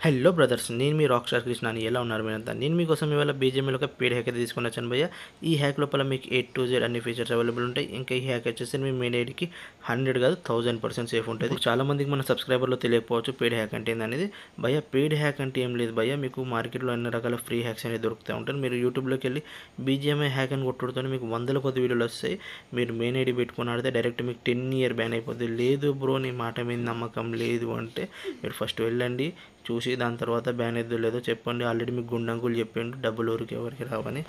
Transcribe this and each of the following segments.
Hello brothers, నేను మీ rock star Krishna. ఎలా ఉన్నారు మీరంతా? నేను మీకోసం ఇవాళ బీజేఎంఎల్ ఒక పేడ్ హ్యాక్ అయితే తీసుకొని వచ్చాను భయ్య. ఈ హ్యాక్ లోపల మీకు A to Z అన్ని ఫీచర్స్ అవైలబుల్ ఉంటాయి. ఇంకా ఈ హ్యాక్ వచ్చేసి మీ మెయిల్ ఐడికి 100 కాదు 1000% సేఫ్ ఉంటుంది. చాలా మందికి మన సబ్స్క్రైబర్లో తెలియకపోవచ్చు పేడ్ హ్యాక్ అంటే ఏందనేది. భయ్య పేడ్ హ్యాక్ అంటే ఏం లేదు భయ్య, మీకు మార్కెట్లో అన్ని రకాల ఫ్రీ హ్యాక్స్ అనేది దొరుకుతూ ఉంటాయి. మీరు యూట్యూబ్లోకి వెళ్ళి బీజేఎంఐ హ్యాక్ అని కొట్టుడుతోనే మీకు వందల కొద్ది వీడియోలు వస్తాయి. మీరు మెయిల్ ఐడి పెట్టుకుని ఆడితే డైరెక్ట్ మీకు 10 year బ్యాన్ అయిపోతుంది. లేదు బ్రో, నీ మాట మీద నమ్మకం లేదు అంటే మీరు ఫస్ట్ వెళ్ళండి, చూసి దాని తర్వాత బ్యాన్ ఎద్దు లేదో చెప్పండి. ఆల్రెడీ మీకు గుండంకులు చెప్పిండు డబ్బులు ఎవరికి రావని.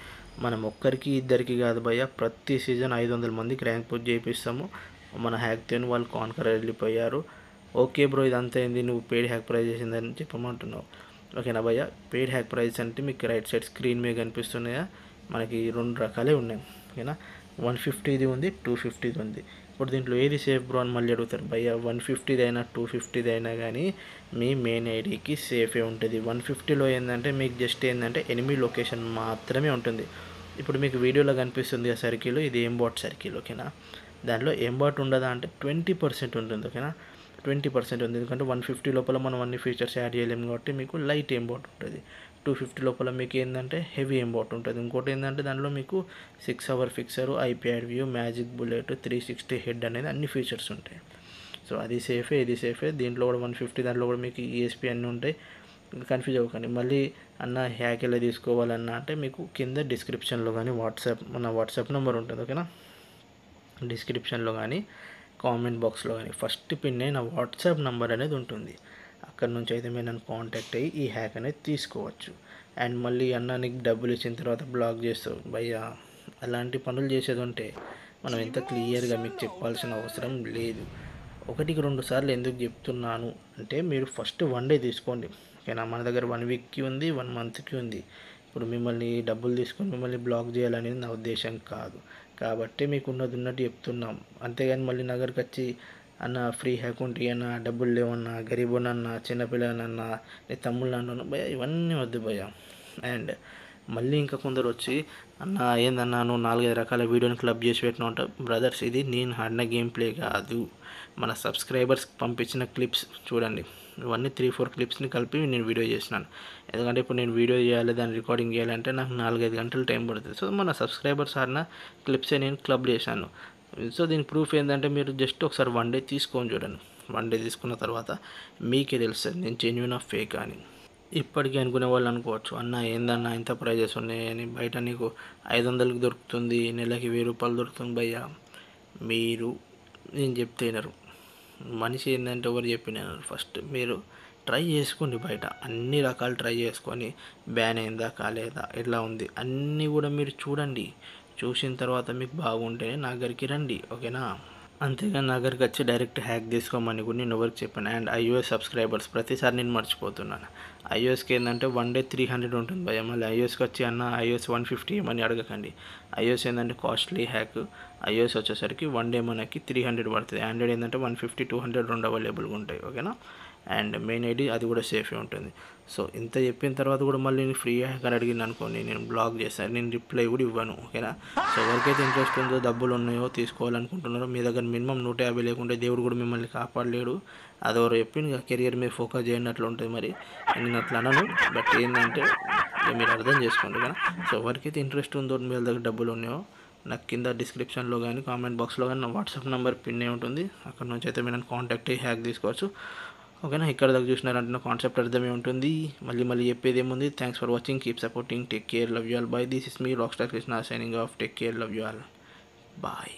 మనం ఒక్కరికి ఇద్దరికి కాదు భయ్య, ప్రతి సీజన్ 500 మందికి ర్యాంక్ పుష్ చేయిస్తాము. మన హ్యాక్తో వాళ్ళు కాన్కర్ వెళ్ళిపోయారు. ఓకే బ్రో, ఇదంతా ఏంది, నువ్వు పేడ్ హ్యాక్ ప్రైజ్ చేసిందని చెప్పమంటున్నావు. ఓకేనా భయ్య? పేడ్ హ్యాక్ ప్రైజ్ అంటే మీకు రైట్ సైడ్ స్క్రీన్ మీద కనిపిస్తున్నాయా, మనకి 2 రకాలే ఉన్నాయి. ఓకేనా, 150ది ఉంది, 250ది ఉంది. ఇప్పుడు దీంట్లో ఏది సేఫ్ బ్రో అని మళ్ళీ అడుగుతారు భయ్య. 150ది అయినా 250ది అయినా కానీ మీ మెయిన్ ఐడికి సేఫే ఉంటుంది. 150లో ఏంటంటే మీకు జస్ట్ ఏంటంటే ఎనిమీ లొకేషన్ మాత్రమే ఉంటుంది. ఇప్పుడు మీకు వీడియోలో కనిపిస్తుంది ఆ సర్కిల్, ఇది ఏంబాట్ సర్కిల్. ఓకేనా, దాంట్లో ఏంబాట్ ఉండదా అంటే 20% ఉంటుంది. ఓకేనా, 20% ఉంది. ఎందుకంటే 150 లోపల మనం అన్ని ఫీచర్స్ యాడ్ చేయలేము కాబట్టి మీకు లైట్ ఏంబాట్ ఉంటుంది. 250 లోపల మీకు ఏంటంటే హెవీ ఏంబాట్ ఉంటుంది. ఇంకోటి ఏంటంటే దాంట్లో మీకు 6 hour ఫిక్సర్, iPad view, magic bullet, 360 head అనేది అన్ని ఫీచర్స్ ఉంటాయి. సో అది సేఫే, ఇది సేఫే. దీంట్లో కూడా 150, దాంట్లో కూడా మీకు ESP అన్నీ ఉంటాయి. కన్ఫ్యూజ్ అవ్వకండి. మళ్ళీ అన్న హ్యాక్ ఎలా తీసుకోవాలన్నా అంటే మీకు కింద డిస్క్రిప్షన్లో కానీ మన వాట్సాప్ నెంబర్ ఉంటుంది. ఓకేనా, డిస్క్రిప్షన్లో కానీ కామెంట్ బాక్స్లో కానీ ఫస్ట్ పిన్నే నా వాట్సాప్ నెంబర్ అనేది ఉంటుంది. అక్కడ నుంచి అయితే మీరు నన్ను కాంటాక్ట్ అయ్యి ఈ హ్యాక్ అనేది తీసుకోవచ్చు. అండ్ మళ్ళీ అన్న నీకు డబ్బులు ఇచ్చిన తర్వాత బ్లాక్ చేస్తావు భయ్యా, అలాంటి పనులు చేసేది ఉంటే మనం ఎంత క్లియర్గా మీకు చెప్పాల్సిన అవసరం లేదు. 1-2 సార్లు ఎందుకు చెప్తున్నాను అంటే మీరు ఫస్ట్ 1 day తీసుకోండి. ఓకేనా, మన దగ్గర 1 weekకి ఉంది, 1 monthకి ఉంది. ఇప్పుడు మిమ్మల్ని డబ్బులు తీసుకొని మిమ్మల్ని బ్లాక్ చేయాలనేది నా ఉద్దేశం కాదు. కాబట్టి మీకు ఉన్నట్టు చెప్తున్నాం. అంతేగాని మళ్ళీ నా దగ్గరికి వచ్చి అన్న ఫ్రీ హ్యాక్ ఉంటే అన్న, డబ్బులు లేవన్నా, గరీబునన్నా, చిన్నపిల్లనన్నా, నీ తమ్ముళ్ళు అన్నాను భయ్య, ఇవన్నీ వద్దు భయ్య. అండ్ మళ్ళీ ఇంకా కొందరు వచ్చి అన్న ఏందన్నా నువ్వు 4-5 రకాల వీడియోని క్లబ్ చేసి పెట్టినా ఉంటా. బ్రదర్స్, ఇది నేను ఆడిన గేమ్ ప్లే కాదు, మన సబ్స్క్రైబర్స్ పంపించిన క్లిప్స్ చూడండి. ఇవన్నీ 3-4 క్లిప్స్ని కలిపి నేను వీడియో చేసినాను. ఎందుకంటే ఇప్పుడు నేను వీడియో చేయాలి, దాన్ని రికార్డింగ్ చేయాలంటే నాకు 4-5 గంటలు టైం పడుతుంది. సో మన సబ్స్క్రైబర్స్ ఆడిన క్లిప్సే నేను క్లబ్ చేశాను. సో దీని ప్రూఫ్ ఏంటంటే మీరు జస్ట్ ఒకసారి 1 day తీసుకొని చూడండి. 1 day తీసుకున్న తర్వాత మీకే తెలుస్తుంది నేను జెన్యూన్ ఆఫ్ ఫేక్ అని. ఇప్పటికీ అనుకునే వాళ్ళు అనుకోవచ్చు, అన్న ఏందన్నా ఇంత ప్రైజెస్ ఉన్నాయని, బయట నీకు 500కి దొరుకుతుంది, నెలకి 1000 రూపాయలు దొరుకుతుంది భయ్య. మీరు నేను చెప్తే వినరు. మనిషి ఏంటంటే ఎవరు చెప్పినారు. ఫస్ట్ మీరు ట్రై చేసుకోండి, బయట అన్ని రకాలు ట్రై చేసుకొని బ్యాన్ అయిందా కాలేదా, ఎట్లా ఉంది అన్నీ కూడా మీరు చూడండి. చూసిన తర్వాత మీకు బాగుంటేనే నా దగ్గరికి రండి. ఓకేనా, అంతేగాని నా దగ్గరికి వచ్చి డైరెక్ట్ హ్యాక్ తీసుకోమని కూడా నేను ఎవరికి చెప్పాను. అండ్ iOS సబ్స్క్రైబర్స్ ప్రతిసారి నేను మర్చిపోతున్నాను. iOSకి ఏంటంటే 1 day 300 ఉంటుంది భయ. మళ్ళీ iOSకి వచ్చి అన్న iOS 150 ఏమని అడగకండి. iOS ఏంటంటే కాస్ట్లీ హ్యాక్. iOS వచ్చేసరికి 1 day మనకి 300 పడుతుంది. ఆండ్రాయిడ్ ఏంటంటే 150, 200 రెండు అవైలబుల్గా ఉంటాయి. ఓకేనా, అండ్ మెయిన్ ఐడి అది కూడా సేఫే ఉంటుంది. సో ఇంత చెప్పిన తర్వాత కూడా మళ్ళీ నేను ఫ్రీ హ్యాక్ అని అడిగింది అనుకోండి, నేను బ్లాక్ చేస్తాను, నేను రిప్లై కూడా ఇవ్వను. ఓకేనా, సో ఎవరికైతే ఇంట్రెస్ట్ ఉందో, డబ్బులు ఉన్నాయో, తీసుకోవాలనుకుంటున్నారో, మీ దగ్గర మినిమం 150 లేకుంటే దేవుడు కూడా మిమ్మల్ని కాపాడలేడు. అదెవరో చెప్పి ఇంకా కెరియర్ మీద ఫోకస్ చేయనట్లు ఉంటుంది. మరి నేను అట్లా అనను, బట్ ఏంటంటే మీరు అర్థం చేసుకోండి. ఓకేనా, సో ఎవరికైతే ఇంట్రెస్ట్ ఉందో, మీ దగ్గర డబ్బులు ఉన్నాయో, నాకు కింద డిస్క్రిప్షన్లో కానీ కామెంట్ బాక్స్లో కానీ నా వాట్సాప్ నెంబర్ పిన్ ఉంటుంది. అక్కడ నుంచి అయితే మీరు నన్ను కాంటాక్ట్ అయ్యి హ్యాక్ తీసుకోవచ్చు. ఓకేనా, ఇక్కడ దాకా చూసినారంటే నా కాన్సెప్ట్ అర్థమే ఉంటుంది. మళ్ళీ చెప్పేది ఏముంది. Thanks for watching, keep supporting, take care, love you all, bye. This is మీ rock star Krishna signing off. Take care, love you all, bye.